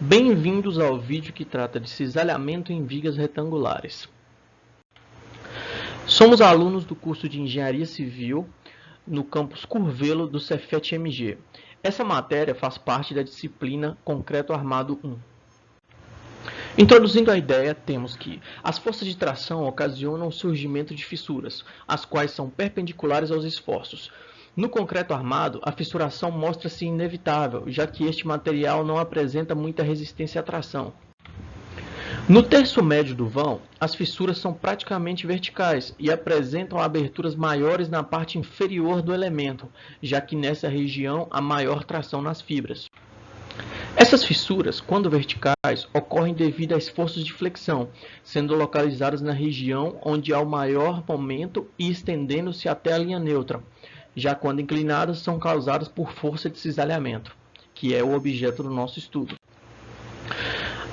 Bem-vindos ao vídeo que trata de cisalhamento em vigas retangulares. Somos alunos do curso de Engenharia Civil no campus Curvelo do Cefet-MG. Essa matéria faz parte da disciplina Concreto Armado 1. Introduzindo a ideia, temos que as forças de tração ocasionam o surgimento de fissuras, as quais são perpendiculares aos esforços. No concreto armado, a fissuração mostra-se inevitável, já que este material não apresenta muita resistência à tração. No terço médio do vão, as fissuras são praticamente verticais e apresentam aberturas maiores na parte inferior do elemento, já que nessa região há maior tração nas fibras. Essas fissuras, quando verticais, ocorrem devido a esforços de flexão, sendo localizadas na região onde há o maior momento e estendendo-se até a linha neutra. Já quando inclinadas, são causadas por força de cisalhamento, que é o objeto do nosso estudo.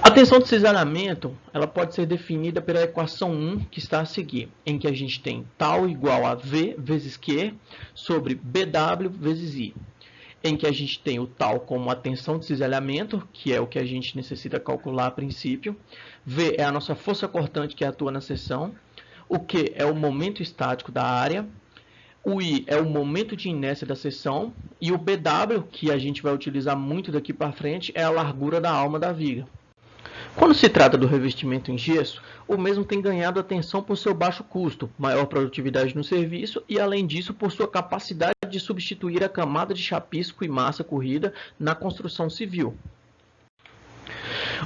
A tensão de cisalhamento ela pode ser definida pela equação 1 que está a seguir, em que a gente tem τ igual a V vezes Q sobre BW vezes I, em que a gente tem o τ como a tensão de cisalhamento, que é o que a gente necessita calcular a princípio, V é a nossa força cortante que atua na seção, o Q é o momento estático da área, o I é o momento de inércia da seção e o BW, que a gente vai utilizar muito daqui para frente, é a largura da alma da viga. Quando se trata do revestimento em gesso, o mesmo tem ganhado atenção por seu baixo custo, maior produtividade no serviço e, além disso, por sua capacidade de substituir a camada de chapisco e massa corrida na construção civil.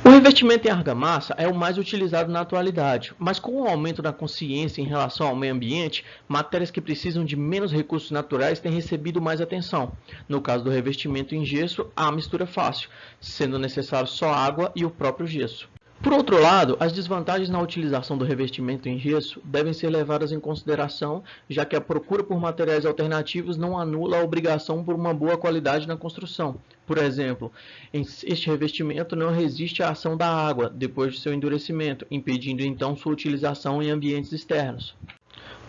O revestimento em argamassa é o mais utilizado na atualidade, mas com o aumento da consciência em relação ao meio ambiente, matérias que precisam de menos recursos naturais têm recebido mais atenção. No caso do revestimento em gesso, há a mistura fácil, sendo necessário só água e o próprio gesso. Por outro lado, as desvantagens na utilização do revestimento em gesso devem ser levadas em consideração, já que a procura por materiais alternativos não anula a obrigação por uma boa qualidade na construção. Por exemplo, este revestimento não resiste à ação da água depois de seu endurecimento, impedindo então sua utilização em ambientes externos.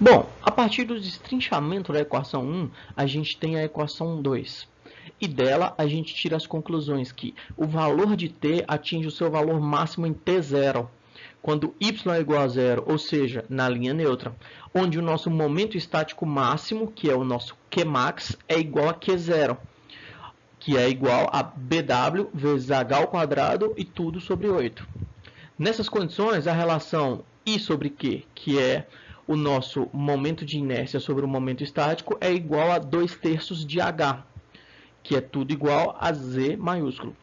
Bom, a partir do destrinchamento da equação 1, a gente tem a equação 2. E dela a gente tira as conclusões que o valor de T atinge o seu valor máximo em T0, quando Y é igual a zero, ou seja, na linha neutra, onde o nosso momento estático máximo, que é o nosso Qmax, é igual a Q0, que é igual a BW vezes H ao quadrado e tudo sobre 8. Nessas condições, a relação I sobre Q, que é o nosso momento de inércia sobre o momento estático, é igual a 2/3 de H, que é tudo igual a Z maiúsculo.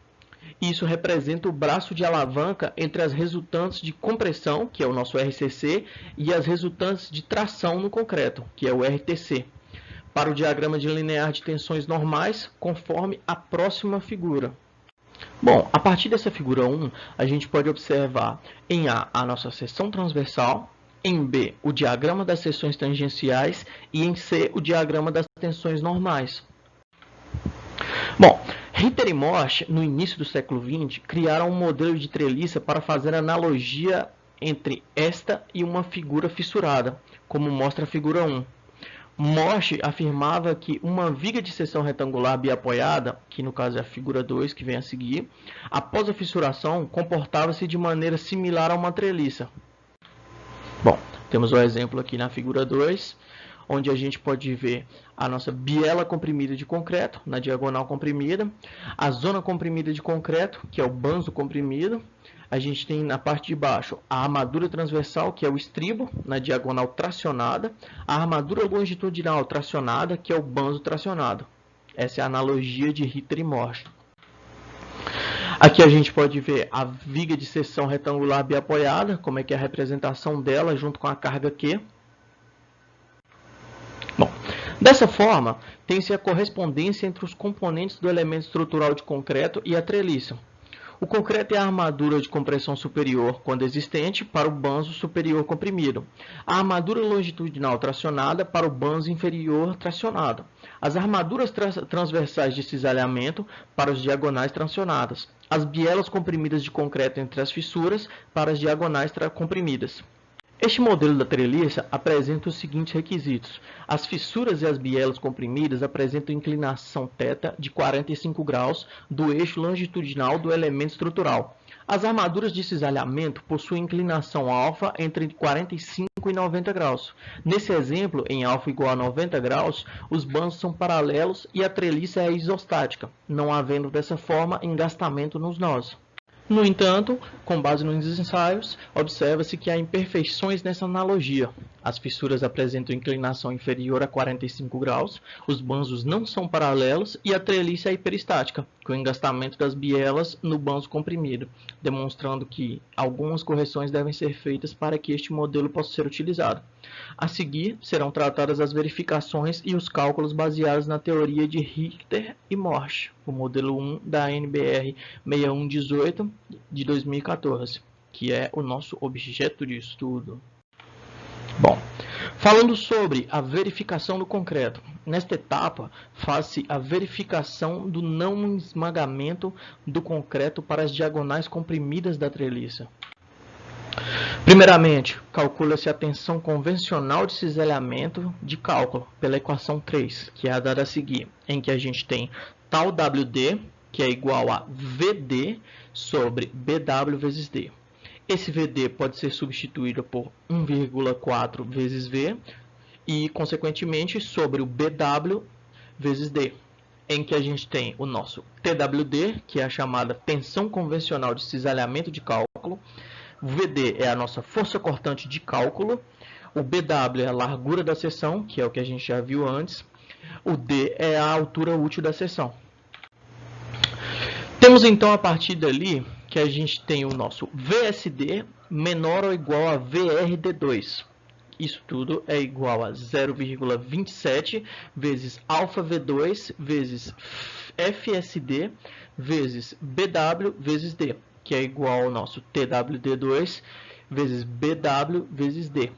Isso representa o braço de alavanca entre as resultantes de compressão, que é o nosso RCC, e as resultantes de tração no concreto, que é o RTC, para o diagrama de linear de tensões normais, conforme a próxima figura. Bom, a partir dessa figura 1, a gente pode observar em A nossa seção transversal, em B o diagrama das seções tangenciais e em C o diagrama das tensões normais. Bom, Ritter e Morse, no início do século XX, criaram um modelo de treliça para fazer analogia entre esta e uma figura fissurada, como mostra a figura 1. Morse afirmava que uma viga de seção retangular biapoiada, que no caso é a figura 2 que vem a seguir, após a fissuração, comportava-se de maneira similar a uma treliça. Bom, temos o exemplo aqui na figura 2, onde a gente pode ver a nossa biela comprimida de concreto, na diagonal comprimida, a zona comprimida de concreto, que é o banzo comprimido, a gente tem na parte de baixo a armadura transversal, que é o estribo, na diagonal tracionada, a armadura longitudinal tracionada, que é o banzo tracionado. Essa é a analogia de Ritter e Morse. Aqui a gente pode ver a viga de seção retangular biapoiada, como é que é a representação dela junto com a carga Q. Bom, dessa forma, tem-se a correspondência entre os componentes do elemento estrutural de concreto e a treliça. O concreto é a armadura de compressão superior, quando existente, para o banzo superior comprimido. A armadura longitudinal tracionada para o banzo inferior tracionado. As armaduras transversais de cisalhamento para as diagonais tracionadas. As bielas comprimidas de concreto entre as fissuras para as diagonais comprimidas. Este modelo da treliça apresenta os seguintes requisitos. As fissuras e as bielas comprimidas apresentam inclinação θ de 45 graus do eixo longitudinal do elemento estrutural. As armaduras de cisalhamento possuem inclinação alfa entre 45 e 90 graus. Nesse exemplo, em alfa igual a 90 graus, os bandos são paralelos e a treliça é isostática, não havendo dessa forma engastamento nos nós. No entanto, com base nos ensaios, observa-se que há imperfeições nessa analogia. As fissuras apresentam inclinação inferior a 45 graus, os banzos não são paralelos e a treliça é hiperestática, com engastamento das bielas no banzo comprimido, demonstrando que algumas correções devem ser feitas para que este modelo possa ser utilizado. A seguir, serão tratadas as verificações e os cálculos baseados na teoria de Richter e Morse, o modelo 1 da NBR 6118 de 2014, que é o nosso objeto de estudo. Bom, falando sobre a verificação do concreto, nesta etapa faz-se a verificação do não esmagamento do concreto para as diagonais comprimidas da treliça. Primeiramente, calcula-se a tensão convencional de cisalhamento de cálculo pela equação 3, que é a dada a seguir, em que a gente tem tal WD, que é igual a VD sobre BW vezes D. Esse VD pode ser substituído por 1,4 vezes V e, consequentemente, sobre o BW vezes D, em que a gente tem o nosso TWD, que é a chamada tensão convencional de cisalhamento de cálculo. O VD é a nossa força cortante de cálculo. O BW é a largura da seção, que é o que a gente já viu antes. O D é a altura útil da seção. Temos então a partir dali que a gente tem o nosso VSD menor ou igual a VRD2. Isso tudo é igual a 0,27 vezes αV2 vezes FSD vezes BW vezes D, que é igual ao nosso TWD2 vezes BW vezes D.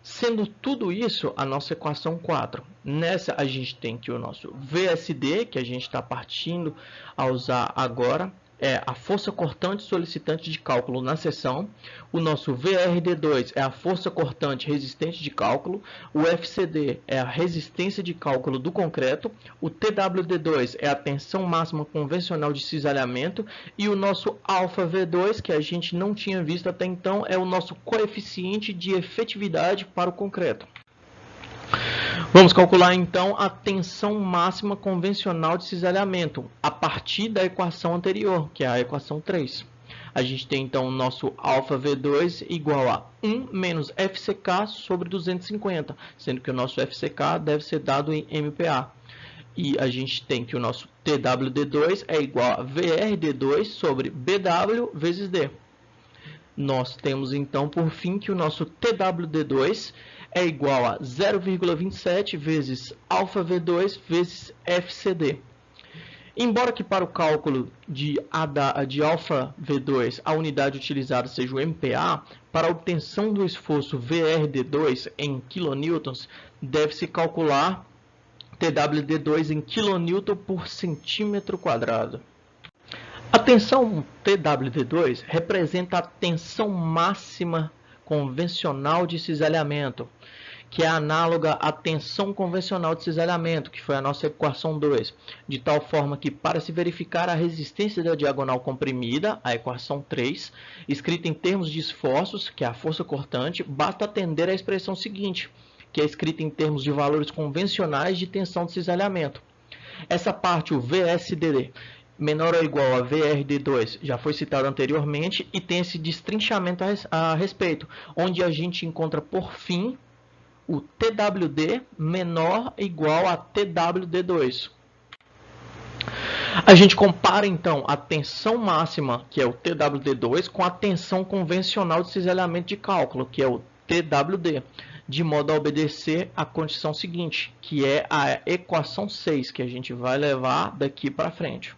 Sendo tudo isso a nossa equação 4. Nessa a gente tem que o nosso VSD, que a gente está partindo a usar agora, é a força cortante solicitante de cálculo na seção. O nosso VRD2 é a força cortante resistente de cálculo. O FCD é a resistência de cálculo do concreto. O TWD2 é a tensão máxima convencional de cisalhamento. E o nosso αV2, que a gente não tinha visto até então, é o nosso coeficiente de efetividade para o concreto. Vamos calcular então a tensão máxima convencional de cisalhamento a partir da equação anterior, que é a equação 3. A gente tem então o nosso αV2 igual a 1 menos FCK sobre 250, sendo que o nosso FCK deve ser dado em MPa. E a gente tem que o nosso TWD2 é igual a VRD2 sobre BW vezes D. Nós temos então por fim que o nosso TWD2 é igual a 0,27 vezes αV2 vezes FCD. Embora que para o cálculo de αV2 a unidade utilizada seja o MPa, para a obtenção do esforço VRD2 em kN, deve-se calcular TWD2 em kN por centímetro quadrado. A tensão TWD2 representa a tensão máxima convencional de cisalhamento, que é análoga à tensão convencional de cisalhamento, que foi a nossa equação 2, de tal forma que, para se verificar a resistência da diagonal comprimida, a equação 3, escrita em termos de esforços, que é a força cortante, basta atender à expressão seguinte, que é escrita em termos de valores convencionais de tensão de cisalhamento. Essa parte, o VSD, menor ou igual a VRD2, já foi citado anteriormente e tem esse destrinchamento a respeito, onde a gente encontra por fim o TWD menor ou igual a TWD2. A gente compara então a tensão máxima, que é o TWD2, com a tensão convencional de cisalhamento de cálculo, que é o TWD, de modo a obedecer à condição seguinte, que é a equação 6, que a gente vai levar daqui para frente.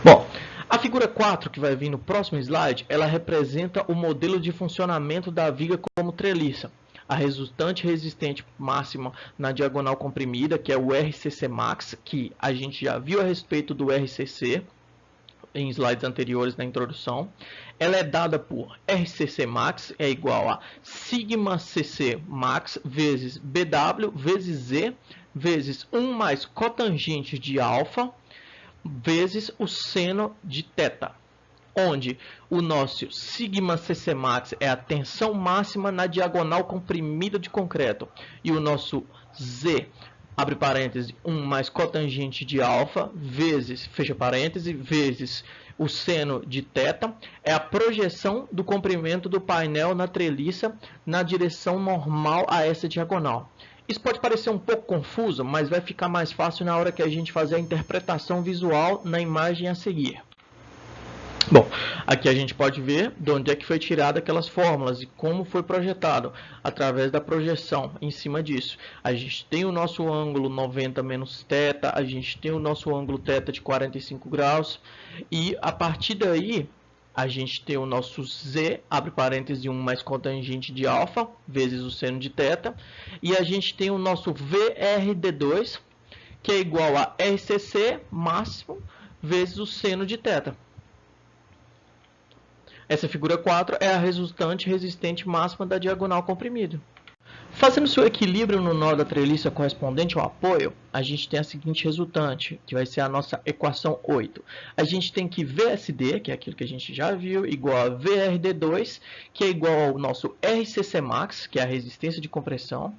Bom, a figura 4, que vai vir no próximo slide, ela representa o modelo de funcionamento da viga como treliça. A resultante resistente máxima na diagonal comprimida, que é o RCC max, que a gente já viu a respeito do RCC. em slides anteriores na introdução. Ela é dada por RCC max, é igual a sigma CC max vezes BW vezes Z, vezes 1 mais cotangente de alfa, vezes o seno de θ, onde o nosso sigma CC max é a tensão máxima na diagonal comprimida de concreto, e o nosso Z, abre parêntese, 1 mais cotangente de alfa, vezes, fecha parêntese, vezes o seno de θ, é a projeção do comprimento do painel na treliça na direção normal a essa diagonal. Isso pode parecer um pouco confuso, mas vai ficar mais fácil na hora que a gente fazer a interpretação visual na imagem a seguir. Bom, aqui a gente pode ver de onde é que foi tirada aquelas fórmulas e como foi projetado através da projeção em cima disso. A gente tem o nosso ângulo 90 menos θ, a gente tem o nosso ângulo θ de 45 graus e a partir daí a gente tem o nosso Z, abre parêntese, 1 mais cotangente de alfa, vezes o seno de θ, e a gente tem o nosso VRD2, que é igual a RCC máximo vezes o seno de θ. Essa figura 4 é a resultante resistente máxima da diagonal comprimida. Fazendo seu equilíbrio no nó da treliça correspondente ao apoio, a gente tem a seguinte resultante, que vai ser a nossa equação 8. A gente tem que VSD, que é aquilo que a gente já viu, igual a VRD2, que é igual ao nosso RCC max, que é a resistência de compressão,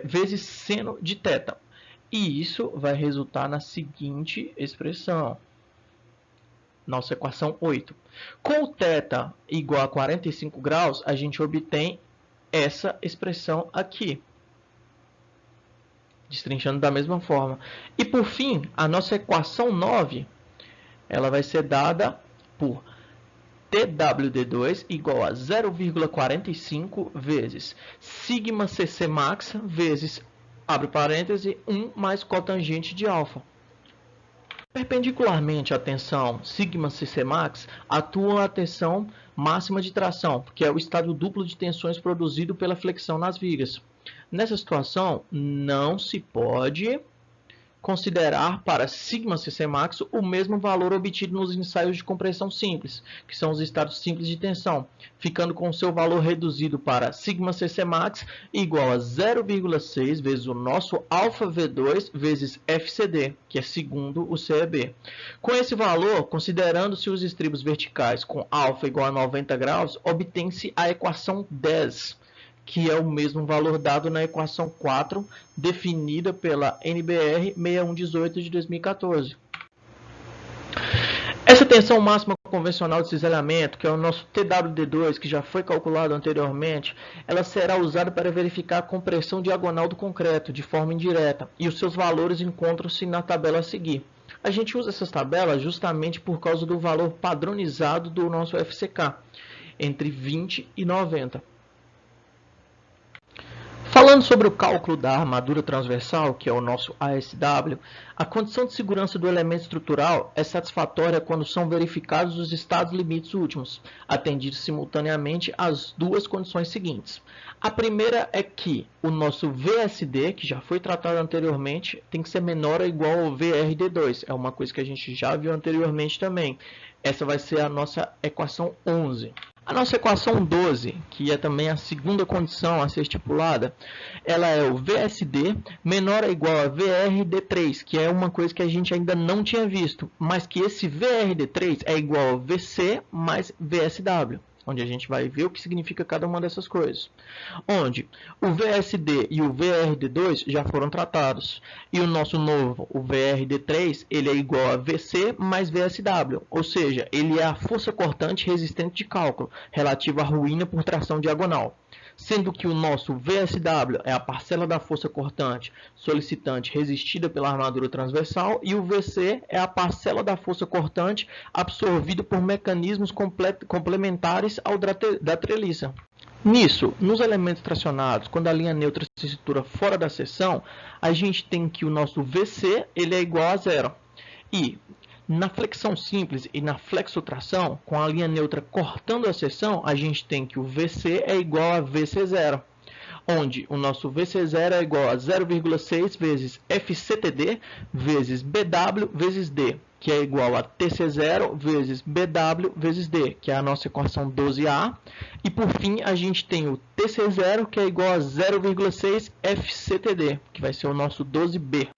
vezes seno de θ. E isso vai resultar na seguinte expressão. Nossa equação 8. Com o θ igual a 45 graus, a gente obtém essa expressão aqui, destrinchando da mesma forma. E por fim, a nossa equação 9, ela vai ser dada por TWD2 igual a 0,45 vezes sigma CC max vezes, abre parêntese, 1 mais cotangente de alfa. Perpendicularmente à tensão sigma CC max, atua a tensão máxima de tração, que é o estado duplo de tensões produzido pela flexão nas vigas. Nessa situação, não se pode considerar para sigma CC max o mesmo valor obtido nos ensaios de compressão simples, que são os estados simples de tensão, ficando com seu valor reduzido para sigma CC max igual a 0,6 vezes o nosso alfa V2 vezes FCD, que é segundo o CEB. Com esse valor, considerando-se os estribos verticais com alfa igual a 90 graus, obtém-se a equação 10, que é o mesmo valor dado na equação 4, definida pela NBR 6118 de 2014. Essa tensão máxima convencional de cisalhamento, que é o nosso TWD2, que já foi calculado anteriormente, ela será usada para verificar a compressão diagonal do concreto, de forma indireta, e os seus valores encontram-se na tabela a seguir. A gente usa essas tabelas justamente por causa do valor padronizado do nosso FCK, entre 20 e 90. Falando sobre o cálculo da armadura transversal, que é o nosso ASW, a condição de segurança do elemento estrutural é satisfatória quando são verificados os estados limites últimos, atendidos simultaneamente as duas condições seguintes. A primeira é que o nosso VSD, que já foi tratado anteriormente, tem que ser menor ou igual ao VRD2. É uma coisa que a gente já viu anteriormente também. Essa vai ser a nossa equação 11. A nossa equação 12, que é também a segunda condição a ser estipulada, ela é o VSD menor ou igual a VRD3, que é uma coisa que a gente ainda não tinha visto, mas que esse VRD3 é igual a VC mais VSW, onde a gente vai ver o que significa cada uma dessas coisas. Onde o VSD e o VRD2 já foram tratados. E o nosso novo, o VRD3, ele é igual a VC mais VSW. Ou seja, ele é a força cortante resistente de cálculo, relativa à ruína por tração diagonal. Sendo que o nosso VSW é a parcela da força cortante solicitante resistida pela armadura transversal e o VC é a parcela da força cortante absorvida por mecanismos complementares ao da treliça. Nisso, nos elementos tracionados, quando a linha neutra se situa fora da seção, a gente tem que o nosso VC ele é igual a zero. E na flexão simples e na flexotração, com a linha neutra cortando a seção, a gente tem que o VC é igual a VC0, onde o nosso VC0 é igual a 0,6 vezes FCTD vezes BW vezes D. que é igual a TC0 vezes BW vezes D, que é a nossa equação 12A. E por fim, a gente tem o TC0, que é igual a 0,6 FCTD, que vai ser o nosso 12B.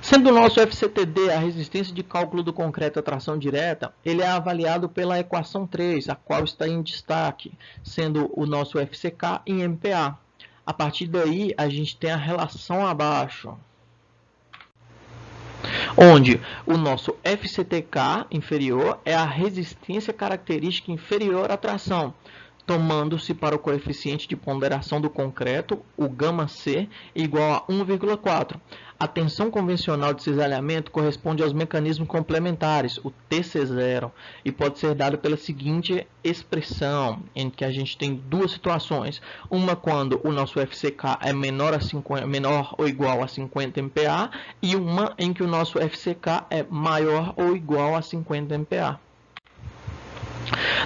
Sendo o nosso FCTD a resistência de cálculo do concreto à tração direta, ele é avaliado pela equação 3, a qual está em destaque, sendo o nosso FCK em MPa. A partir daí, a gente tem a relação abaixo, onde o nosso FCTK inferior é a resistência característica inferior à tração, tomando-se para o coeficiente de ponderação do concreto, o γc, igual a 1,4. A tensão convencional de cisalhamento corresponde aos mecanismos complementares, o TC0, e pode ser dado pela seguinte expressão, em que a gente tem duas situações. Uma quando o nosso FCK é menor ou igual a 50 MPa, e uma em que o nosso FCK é maior ou igual a 50 MPa.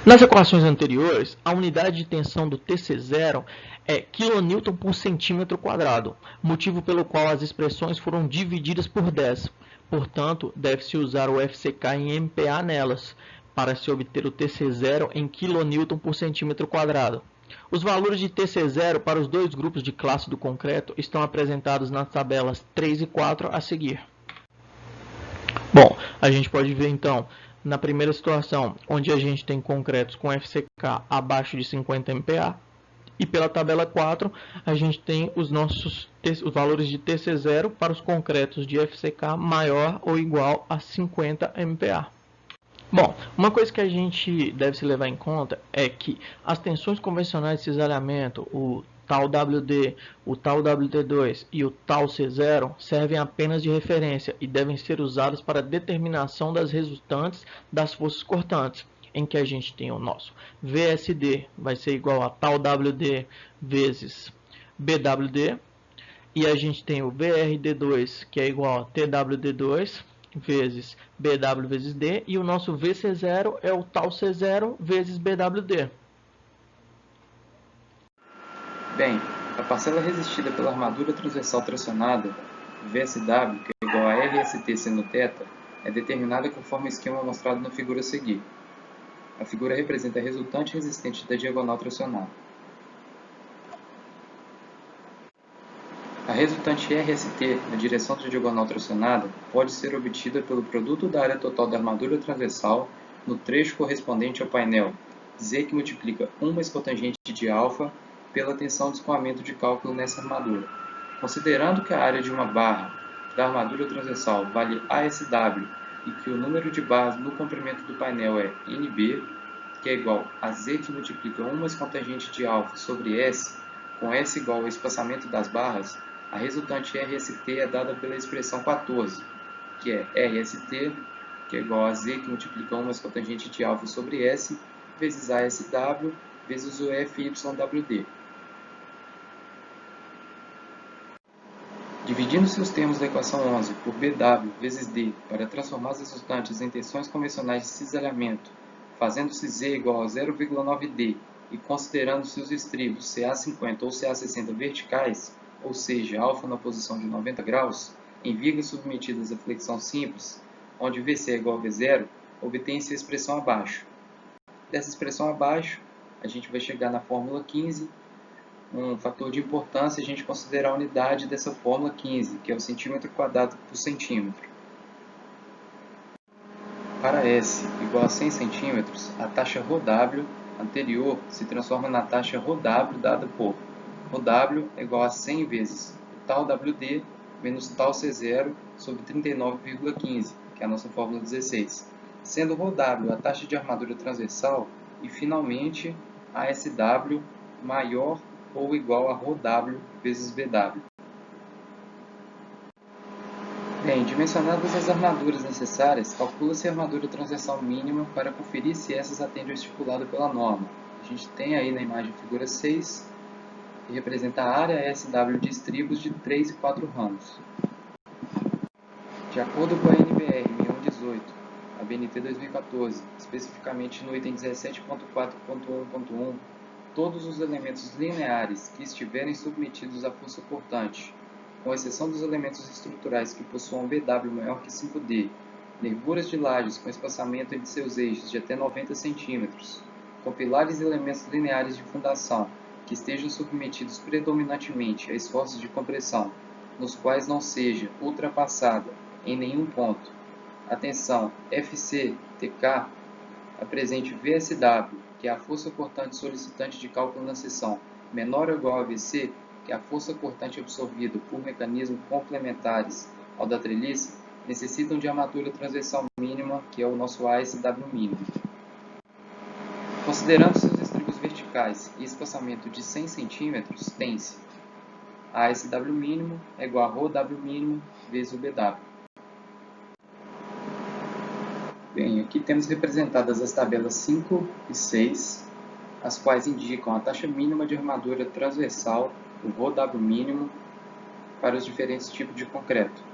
Nas equações anteriores, a unidade de tensão do TC0 é kN por centímetro quadrado, motivo pelo qual as expressões foram divididas por 10. Portanto, deve-se usar o FCK em MPa nelas, para se obter o TC0 em kN por centímetro quadrado. Os valores de TC0 para os dois grupos de classe do concreto estão apresentados nas tabelas 3 e 4 a seguir. Bom, a gente pode ver então, na primeira situação, onde a gente tem concretos com FCK abaixo de 50 MPa, e pela tabela 4, a gente tem os valores de TC0 para os concretos de FCK maior ou igual a 50 MPa. Bom, uma coisa que a gente deve se levar em conta é que as tensões convencionais de cisalhamento, o tal WD, o tal WT2 e o tal C0 servem apenas de referência e devem ser usadas para a determinação das resultantes das forças cortantes, em que a gente tem o nosso VSD vai ser igual a tal WD vezes BWD, e a gente tem o VRD2, que é igual a TWD2 vezes BW vezes D, e o nosso VC0 é o tal C0 vezes BWD. Bem, a parcela resistida pela armadura transversal tracionada, VSW, que é igual a RST seno θ, é determinada conforme o esquema mostrado na figura a seguir. A figura representa a resultante resistente da diagonal tracionada. A resultante RST na direção da diagonal tracionada pode ser obtida pelo produto da área total da armadura transversal no trecho correspondente ao painel Z, que multiplica 1 mais cotangente de alfa pela tensão de escoamento de cálculo nessa armadura. Considerando que a área de uma barra da armadura transversal vale ASW e que o número de barras no comprimento do painel é NB, que é igual a Z que multiplica 1 mais cotangente de alfa sobre S, com S igual ao espaçamento das barras, a resultante RST é dada pela expressão 14, que é RST, que é igual a Z que multiplica 1 mais cotangente de alfa sobre S, vezes ASW, vezes o FYWD. Dividindo-se os termos da equação 11 por BW vezes D para transformar as resultantes em tensões convencionais de cisalhamento, fazendo-se Z igual a 0,9D e considerando-se os estribos CA50 ou CA60 verticais, ou seja, alfa na posição de 90 graus, em vigas submetidas à flexão simples, onde VC é igual a V0, obtém-se a expressão abaixo. Dessa expressão abaixo, a gente vai chegar na fórmula 15, um fator de importância a gente considerar a unidade dessa fórmula 15, que é o centímetro quadrado por centímetro. Para S igual a 100 cm, a taxa ρW anterior se transforma na taxa ρW dada por ρW é igual a 100 vezes o tal WD menos tal C0 sobre 39,15, que é a nossa fórmula 16, sendo ρW a taxa de armadura transversal e, finalmente, a SW maior ou igual a ρW vezes BW. Bem, dimensionadas as armaduras necessárias, calcula-se a armadura transversal mínima para conferir se essas atendem ao estipulado pela norma. A gente tem aí na imagem a figura 6, que representa a área SW de estribos de 3 e 4 ramos. De acordo com a NBR 6118, a BNT 2014, especificamente no item 17.4.1.1, todos os elementos lineares que estiverem submetidos à força cortante, com exceção dos elementos estruturais que possuam BW maior que 5D, nervuras de lajes com espaçamento entre seus eixos de até 90 cm, com pilares e elementos lineares de fundação, que estejam submetidos predominantemente a esforços de compressão, nos quais não seja ultrapassada em nenhum ponto a tensão FC-TK, apresente VSW, que é a força cortante solicitante de cálculo na seção, menor ou igual a VC, que é a força cortante absorvida por mecanismos complementares ao da treliça, necessitam de armadura transversal mínima, que é o nosso ASW mínimo. Considerando seus estribos verticais e espaçamento de 100 cm, tem-se ASW mínimo é igual a ρW mínimo vezes o BW. Bem, aqui temos representadas as tabelas 5 e 6, as quais indicam a taxa mínima de armadura transversal, o ρW mínimo, para os diferentes tipos de concreto.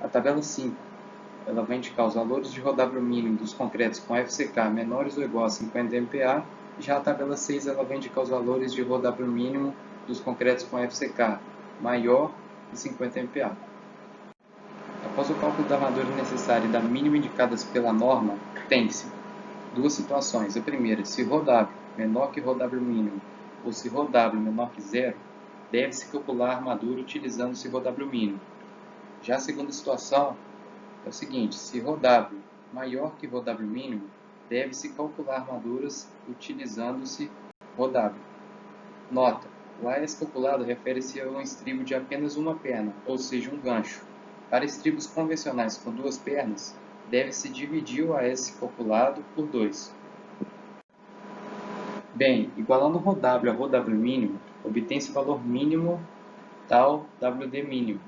A tabela 5, ela vai indicar os valores de ρW mínimo dos concretos com FCK menores ou igual a 50 MPa, já a tabela 6, ela vai indicar os valores de ρW mínimo dos concretos com FCK maior de 50 MPa. Após o cálculo da armadura necessária e da mínima indicadas pela norma, tem-se duas situações. A primeira, se ρW menor que ρW mínimo ou se ρW menor que zero, deve-se calcular a armadura utilizando-se ρW mínimo. Já a segunda situação é o seguinte, se ρW maior que ρW mínimo, deve-se calcular armaduras utilizando-se ρW. Nota, o AS calculado refere-se a um estribo de apenas uma perna, ou seja, um gancho. Para estribos convencionais com duas pernas, deve-se dividir o AS calculado por 2. Bem, igualando ρW a ρW mínimo, obtém-se o valor mínimo tal WD mínimo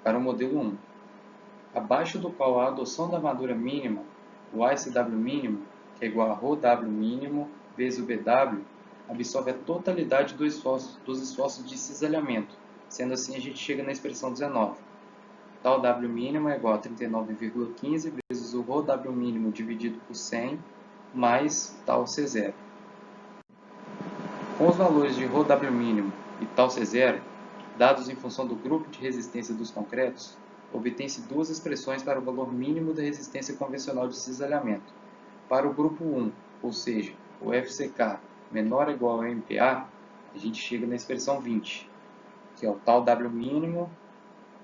para o modelo 1, abaixo do qual a adoção da armadura mínima, o ASW mínimo, que é igual a ρW mínimo vezes o BW, absorve a totalidade dos esforços de cisalhamento. Sendo assim, a gente chega na expressão 19. Tal W mínimo é igual a 39,15 vezes o ρW mínimo dividido por 100 mais tal C0. Com os valores de ρW mínimo e tal C0, dados em função do grupo de resistência dos concretos, obtém-se duas expressões para o valor mínimo da resistência convencional de cisalhamento. Para o grupo 1, ou seja, o FCK menor ou igual a MPa, a gente chega na expressão 20, que é o tal W mínimo,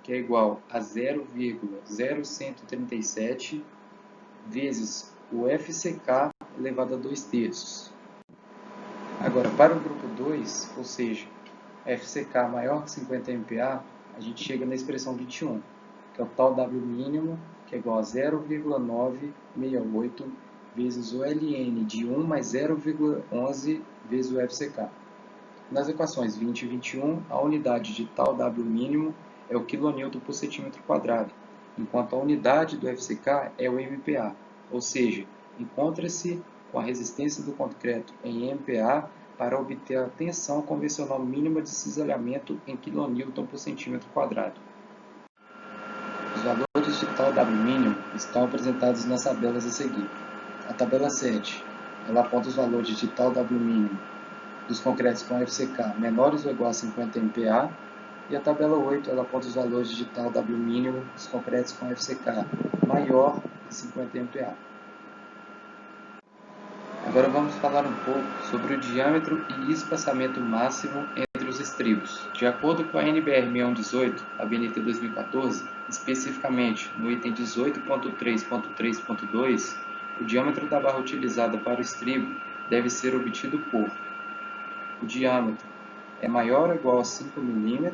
que é igual a 0,0137 vezes o FCK elevado a 2/3. Agora, para o grupo 2, ou seja, FCK maior que 50 MPa, a gente chega na expressão 21, que é o tal W mínimo, que é igual a 0,968 vezes o LN de 1 mais 0,11 vezes o FCK. Nas equações 20 e 21, a unidade de tal W mínimo é o kN por centímetro quadrado, enquanto a unidade do FCK é o MPa, ou seja, encontra-se com a resistência do concreto em MPa para obter a tensão convencional mínima de cisalhamento em kN por centímetro quadrado. Os valores de tal W mínimo estão apresentados nas tabelas a seguir. A tabela 7, ela aponta os valores de tal W mínimo dos concretos com FCK menores ou igual a 50 MPa, e a tabela 8, ela aponta os valores de tal W mínimo dos concretos com FCK maior que 50 MPa. Agora vamos falar um pouco sobre o diâmetro e espaçamento máximo entre os estribos. De acordo com a NBR 6118, a BNT 2014, especificamente no item 18.3.3.2, o diâmetro da barra utilizada para o estribo deve ser obtido por: o diâmetro é maior ou igual a 5 mm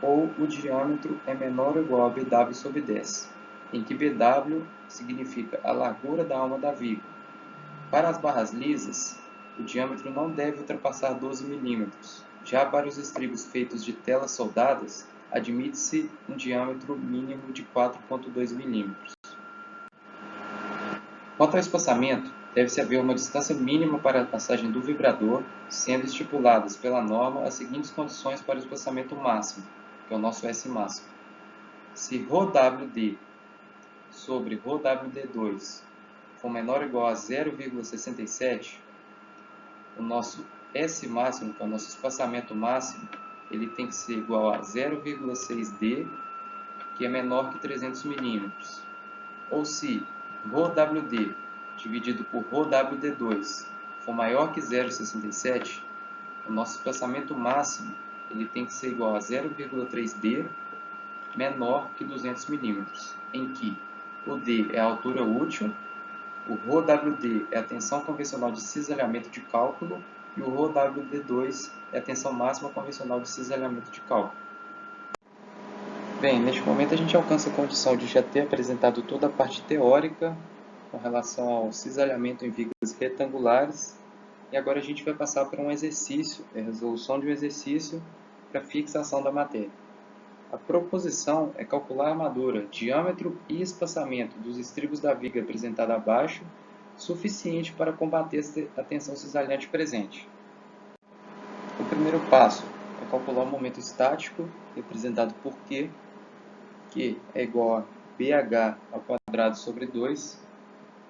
ou o diâmetro é menor ou igual a BW sobre 10, em que BW significa a largura da alma da viga. Para as barras lisas, o diâmetro não deve ultrapassar 12 mm. Já para os estribos feitos de telas soldadas, admite-se um diâmetro mínimo de 4,2 mm. Quanto ao espaçamento, deve-se haver uma distância mínima para a passagem do vibrador, sendo estipuladas pela norma as seguintes condições para o espaçamento máximo, que é o nosso S máximo. Se ρWD sobre ρWD2 for menor ou igual a 0,67, o nosso S máximo, que é o nosso espaçamento máximo, ele tem que ser igual a 0,6D, que é menor que 300 mm. ou se ρWD dividido por ρWD2 for maior que 0,67, o nosso espaçamento máximo ele tem que ser igual a 0,3D menor que 200 mm, em que o D é a altura útil, o ρWD é a tensão convencional de cisalhamento de cálculo e o ρWD2 é a tensão máxima convencional de cisalhamento de cálculo. Bem, neste momento a gente alcança a condição de já ter apresentado toda a parte teórica com relação ao cisalhamento em vigas retangulares e agora a gente vai passar para um exercício, a resolução de um exercício para fixação da matéria. A proposição é calcular a armadura, diâmetro e espaçamento dos estribos da viga apresentada abaixo, suficiente para combater a tensão cisalhante presente. O primeiro passo é calcular o momento estático, representado por Q, que é igual a BH ao quadrado sobre 2.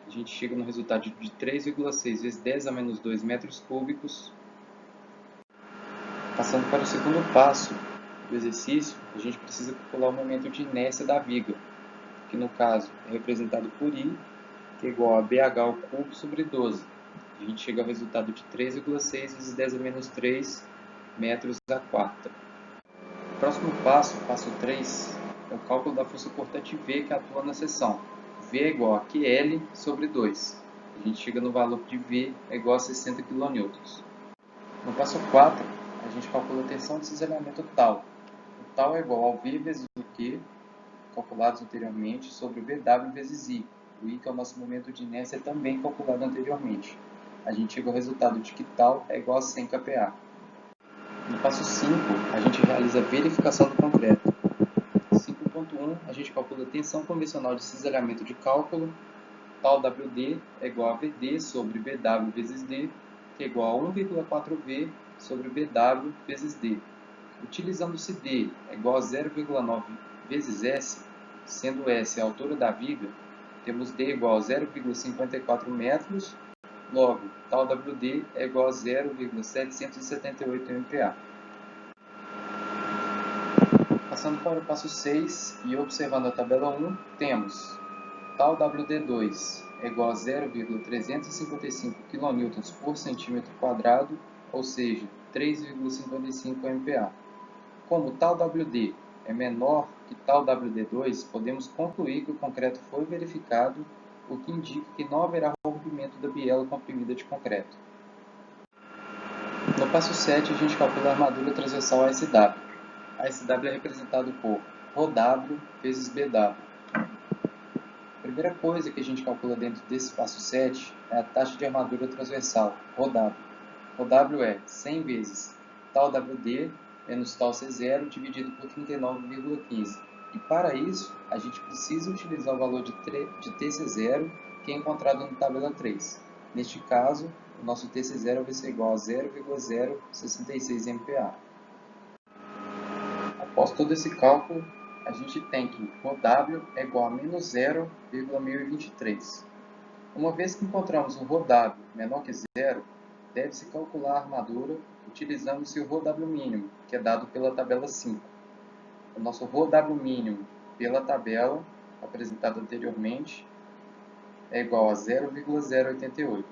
A gente chega no resultado de 3,6 vezes 10 a menos 2 metros cúbicos. Passando para o segundo passo do exercício, a gente precisa calcular o momento de inércia da viga, que no caso é representado por I, que é igual a BH ao cubo sobre 12. A gente chega ao resultado de 3,6 vezes 10 a menos 3 metros a quarta. O próximo passo, passo 3, é o cálculo da força cortante V que atua na seção. V é igual a QL sobre 2. A gente chega no valor de V é igual a 60 kN. No passo 4, a gente calcula a tensão de cisalhamento tal. O tal é igual ao V vezes o Q, calculados anteriormente, sobre o VW vezes I. O I, que é o nosso momento de inércia, também calculado anteriormente. A gente chega ao resultado de que tal é igual a 100 kPa. No passo 5, a gente realiza a verificação do concreto. 5.1, a gente calcula a tensão convencional de cisalhamento de cálculo. Tal WD é igual a VD sobre BW vezes D, que é igual a 1,4V sobre BW vezes D. Utilizando-se D é igual a 0,9 vezes S, sendo S a altura da viga, temos D igual a 0,54 metros, logo, tal WD é igual a 0,778 MPa. Passando para o passo 6 e observando a tabela 1, temos tal WD2 é igual a 0,355 kN por centímetro quadrado, ou seja, 3,55 MPa. Como tal WD é menor que tal WD2, podemos concluir que o concreto foi verificado, o que indica que não haverá rompimento da biela comprimida de concreto. No passo 7, a gente calcula a armadura transversal ASW. A ASW é representado por ρW vezes BW. A primeira coisa que a gente calcula dentro desse passo 7 é a taxa de armadura transversal, ρW. ρW é 100 vezes tal WD menos tal C0 dividido por 39,15. E para isso, a gente precisa utilizar o valor de TC0, que é encontrado na tabela 3. Neste caso, o nosso TC0 vai ser igual a 0,066 MPa. Após todo esse cálculo, a gente tem que ρW é igual a menos 0,1023. Uma vez que encontramos um ρW menor que zero, deve-se calcular a armadura utilizando-se o ρW mínimo, que é dado pela tabela 5. O nosso ρW mínimo pela tabela, apresentada anteriormente, é igual a 0,088.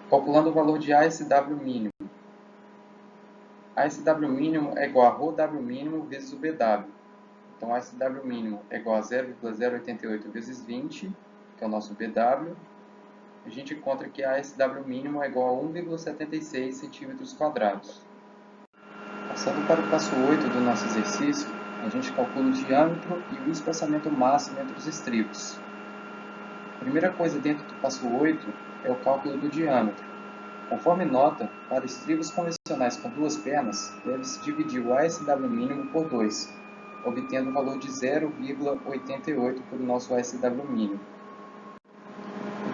Calculando o valor de ASW mínimo. ASW mínimo é igual a ρW mínimo vezes o BW. Então, ASW mínimo é igual a 0,088 vezes 20, que é o nosso BW. A gente encontra que a ASW mínimo é igual a 1,76 cm². Passando para o passo 8 do nosso exercício, a gente calcula o diâmetro e o espaçamento máximo entre os estribos. A primeira coisa dentro do passo 8 é o cálculo do diâmetro. Conforme nota, para estribos convencionais com duas pernas, deve-se dividir o ASW mínimo por 2, obtendo o valor de 0,88 para o nosso ASW mínimo.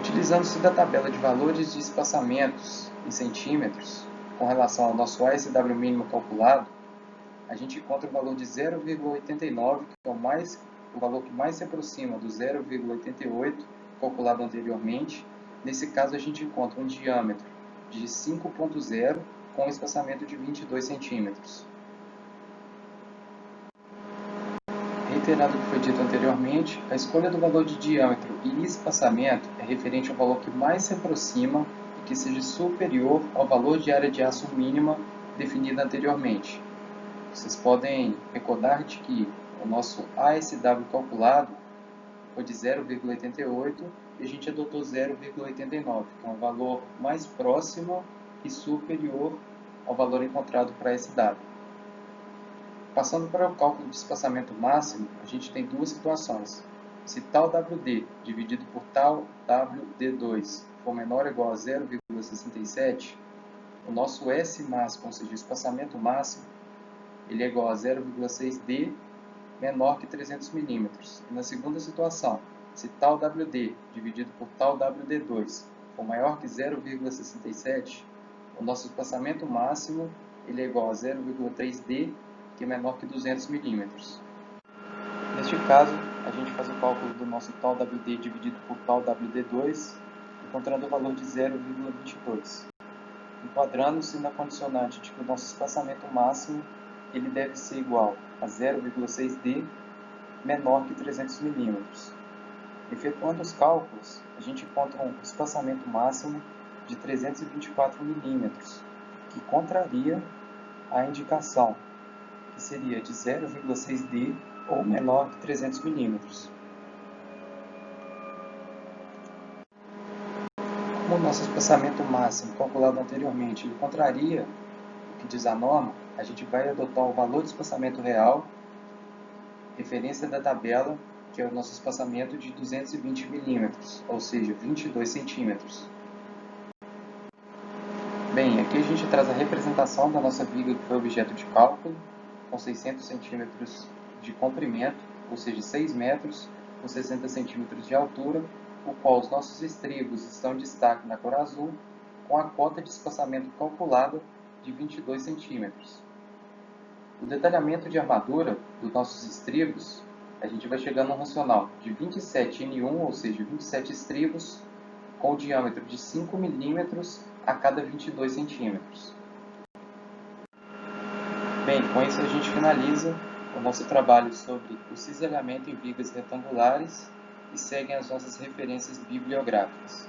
Utilizando-se da tabela de valores de espaçamentos em centímetros com relação ao nosso ASW mínimo calculado, a gente encontra o valor de 0,89, que é o valor que mais se aproxima do 0,88 calculado anteriormente. Nesse caso, a gente encontra um diâmetro de 5,0 com um espaçamento de 22 centímetros. Reiterado o que foi dito anteriormente, a escolha do valor de diâmetro e espaçamento é referente ao valor que mais se aproxima e que seja superior ao valor de área de aço mínima definida anteriormente. Vocês podem recordar de que o nosso ASW calculado foi de 0,88 e a gente adotou 0,89, que é um valor mais próximo e superior ao valor encontrado para SW. Passando para o cálculo de espaçamento máximo, a gente tem duas situações. Se tal WD dividido por tal WD2 for menor ou igual a 0,67, o nosso S máximo, ou seja, o espaçamento máximo, ele é igual a 0,6D menor que 300 mm. E na segunda situação, se tal WD dividido por tal WD2 for maior que 0,67, o nosso espaçamento máximo ele é igual a 0,3D, que é menor que 200 mm. Neste caso, a gente faz o cálculo do nosso tal WD dividido por tal WD2, encontrando o valor de 0,22. Enquadrando-se na condicionante de que o nosso espaçamento máximo ele deve ser igual a 0,6D menor que 300 mm. Efetuando os cálculos, a gente encontra um espaçamento máximo de 324 mm, que contraria a indicação, que seria de 0,6D ou menor que 300 mm. Como o nosso espaçamento máximo calculado anteriormente ele contraria o que diz a norma, a gente vai adotar o valor de espaçamento real, referência da tabela, que é o nosso espaçamento de 220 mm, ou seja, 22 centímetros. Bem, aqui a gente traz a representação da nossa viga que foi objeto de cálculo, com 600 centímetros de comprimento, ou seja, 6 metros, com 60 centímetros de altura, o qual os nossos estribos estão em destaque na cor azul, com a cota de espaçamento calculada de 22 centímetros. O detalhamento de armadura dos nossos estribos, a gente vai chegar num racional de 27 N1, ou seja, 27 estribos, com o diâmetro de 5 mm a cada 22 centímetros. Bem, com isso a gente finaliza o nosso trabalho sobre o cisalhamento em vigas retangulares e seguem as nossas referências bibliográficas.